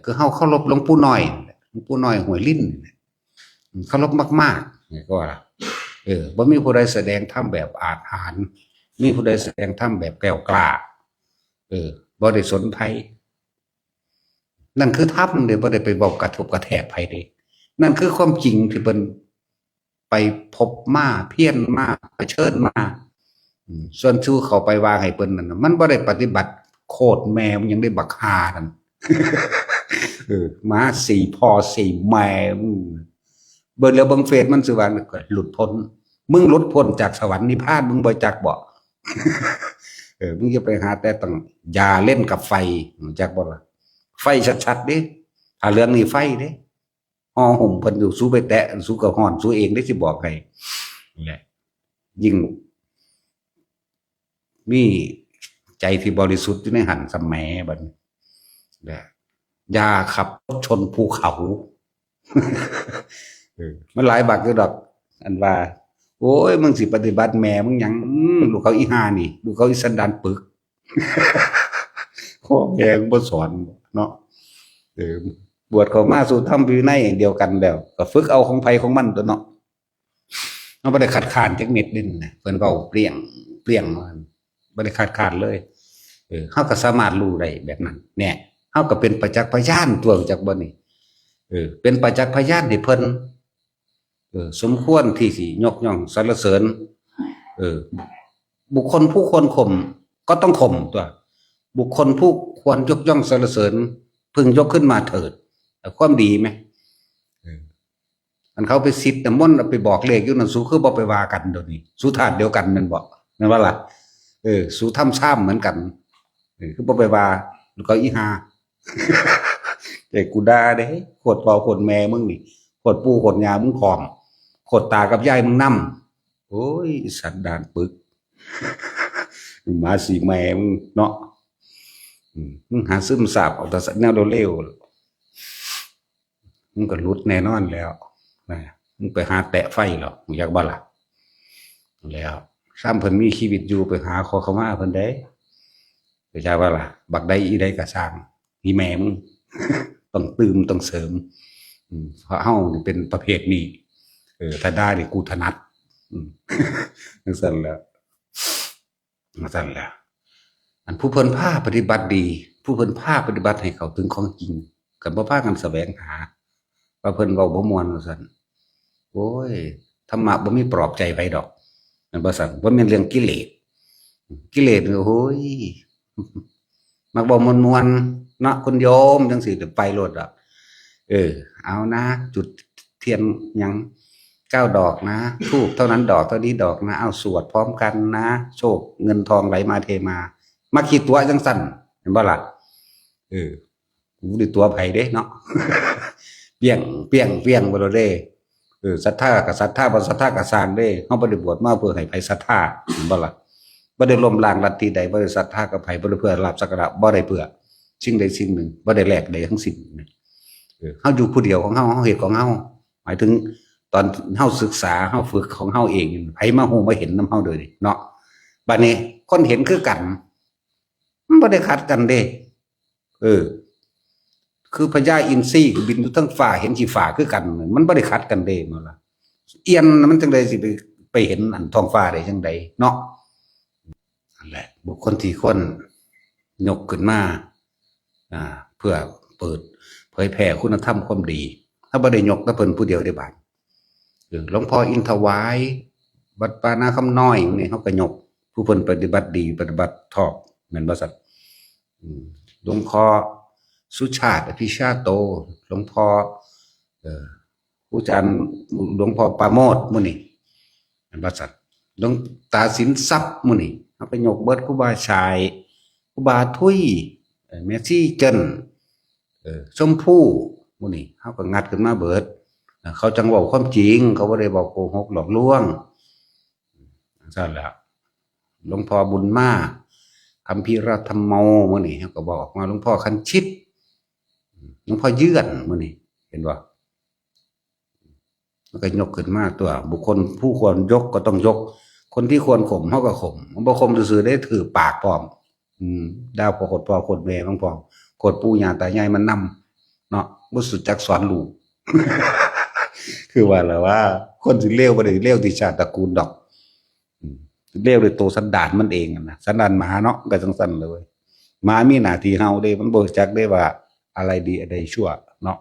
คือเฮาเคารพหลวงปู่น้อยหลวงปู่น้อยห้วยลิ้นเคารพมากๆนี่ก็ว่าบ่มีผู้ใดแสดงธรรมแบบอาถรรพ์มีผู้ใดแสดงธรรมแบบแกล้วกล้าบ่ได้สนไผนั่นคือธรรมเด้บ่ได้ไปเว้ากระทบกระแทกไผเด้นั่นคือความจริงที่เพิ่นไปพบมาเพียรมาเผชิญมาส่วนชูเขาไปว่าให้เพิ่นนั่นน่ะมันบ่ได้ปฏิบัติโคตรแม่มันยังได้บักห่านั่น มาสี่พ่อสี่แม่เบิ่งแล้วเบิ่งเฟซมันสิว่าหลุดพ้นมึงหลุดพ้นจากสวรรค์นิพพานมึงบ่จักบ่ มึงจะไปหาแต่ต้องอย่าเล่นกับไฟจักบ่ล่ะไฟชัดๆเด้ถ้าเรื่องนี้ไฟเด้ห่อห่มเพิ่นอยู่สู้ไปแตะสู้กับฮ้อนสู้เองได้สิบอกให้นี่แหละยิ่งมีใจที่บริสุทธิ์อยู่ในหันสแหมบัดนี้อย่าขับรถชนภูเขา มันหลายบักอยู่ดอกอันว่าโอ้ยมึงสิปฏิบัติแม่มึงหยังลูกเขาอีห่านี่ลูกเขาอีสันดานปึก พ่อแม่มึงบ่สอนเนาะบวชเข้ามาสู่ธรรมวินัยเดียวกันแล้วก็ฝึกเอาของไผของมันตัวเนาะเฮาบ่ได้ขัดขานจักเม็ดนึงนะเพิ่นเว้าเปรี้ยงเปรี้ยงมันบ่ได้ขัดขานเลยเฮาก็สามารถรู้ได้แบบนั้นแน่เฮาก็เป็นประจักษ์พยานตัวจากบ่นี่เป็นประจักษ์พยานให้เพิ่นสมควรที่สิยกย่องสรรเสริญบุคคลผู้ควรข่มก็ต้องข่มตัวบุคคลผู้ควรยกย่องสรรเสริญพึงยกขึ้นมาเถิดความดีไหมอันเขาไปซิดน้ำมนต์ไปบอกเลขอยู่นั่นสู้คือบ่ไปว่ากันเดี๋ยวนี้สู้ธาตุเดียวกันนั่นบ่นั่นว่าล่ะสู้ทำซ้ำเหมือนกันคือบ่ไปว่าลูกเขาอีหา แต่กูด่าเด้โคตรพ่อโคตรแม่มึงนี่โคตรปู่โคตรย่ามึงพร้อมโคตรตากับยายมึงนำโอ้ยสันดานปึก มาสิแม่มึงเนาะมึงหาซึมซาบเอาแต่แนวเร็วๆมึงก็หลุดแน่นอนแล้วนะมึงไปหาแตะไฟหรอกมึงอยากบ่ล่ะแล้วซ้ำเพิ่นมีชีวิตอยู่ไปหาขอเข้ามาเพิ่นได้ไปจ้าว่าล่ะบักใดอีใดก็สร้างอีแม่มึง ต้องตื่มต้องเสริมเพราะเฮานี่เป็นประเภทนี้ถ้าได้นี่กูถนัดนั่นสั่นแหล้วนั่นแหละอันผู้เพิ่นพาปฏิบัติดีผู้เพิ่นพาปฏิบัติให้เขาถึงของจริงกันบ่พากันแสวงหาว่าเพิ่นเว้าบ่ม่วนว่าซั่นโอ้ยธรรมะบ่มีปลอบใจไผดอกนั่นบ่ซั่นบ่แม่นเรื่องกิเลสกิเลสโอ้โหยมักบ่ม่วนๆเนาะคุณโยมจังซี่ไปโลดอ่ะเอานะจุดเทียนหยัง9 ดอกนะธูปเท่านั้นดอกเท่านี้ดอกนะเอาสวดพร้อมกันนะโชคเงินทองไหลมาเทมาคิดตัวจังสั่นเห็นบ่ล่ะกูได้ตัวไผเด้เนาะ เปี้ยงเปี้ยงเปี้ยงบ่ล่ะเด้ศรัทธากับศรัทธาบ่ศรัทธากับสร้างเด้เฮาบ่ได้บวชมาเพื่อให้ไผศรัทธาเห็นบ่ล่ะบ่ได้ล้มล้างลัทธิใดบ่ได้ศรัทธากับไผบ่ได้เพื่อลาภสักการะบ่ได้เพื่อสิ่งใดสิ่งหนึ่งบ่ได้แลกใดทั้งสิ้นเฮาอยู่ผู้เดียวของเฮาเฮ็ดของเฮาหมายถึงตอนเฮาศึกษาเฮาฝึกของเฮาเองไผมาฮู้มาเห็นนำเฮาโดยเนาะบัดนี้คนเห็นคือกันมันบ่ได้ขัดกันเด้คือพญาอินทรีบินอยู่ทั้งฟ้าเห็นสิฟ้าคือกันมันบ่ได้ขัดกันเด้นั่นล่ะเอียนมันจังได๋สิไปเห็นอันท้องฟ้าได้จังได๋เนาะนั่นแหละบุคคลที่คนยกขึ้นมาเพื่อเปิดเผยแผ่คุณธรรมความดีถ้าบ่ได้ยกก็เพิ่นผู้เดียวได้บาดหลวงพ่ออินทวายวัดป่านาคำน้อยนี่เฮาก็ยกผู้เพิ่นปฏิบัติดีปฏิบัติชอบแม่นบ่ซั่นหลวงพ่อสุชาติอภิชาโตหลวงพ่อผู้อาจารย์หลวงพ่อปราโมทย์มื้อนี้แม่นบ่ซั่นหลวงตาสินทรัพย์มื้อนี้เฮาก็ยกเบิดครูบาชายครูบาทุยแม่ชีเจิ้นชมพู่มื้อนี้เฮาก็งัดขึ้นมาเบิดเขาจังเว้าความจริงเขาบ่ได้บอกโกหกหลอกลวงซั่นแหละหลวงพ่อบุญมาคัมภีรธรรมโมมื้อนี้เฮาก็บอกมาหลวงพ่อคันชิตหลวงพ่อเยือนมื้อนี้เห็นบ่มันก็ยกขึ้นมาตัวบุคคลผู้ควรยกก็ต้องยกคนที่ควรข่มเฮาก็ข่มบ่ข่มซื่อๆได้ถือปากพร้อมดาวพ่อโคตรพ่อโคตรแม่ของพร้อมโคตรปู่ย่าตายายมันน เนาะบ่สุดจักสอนลูก คือว่าแล้วว่า คนสิเลวบ่ได้เลวที่ชาติตระกูลดอกอืมเลวด้วยตัวสันดานมันเองนั่นน่ะสันดานหมาเนาะก็จังซั่นเลยหมามีหน้าที่เห่าเด้มันบ่รู้จักได้ว่าอะไรดีอะไรชั่วเนาะ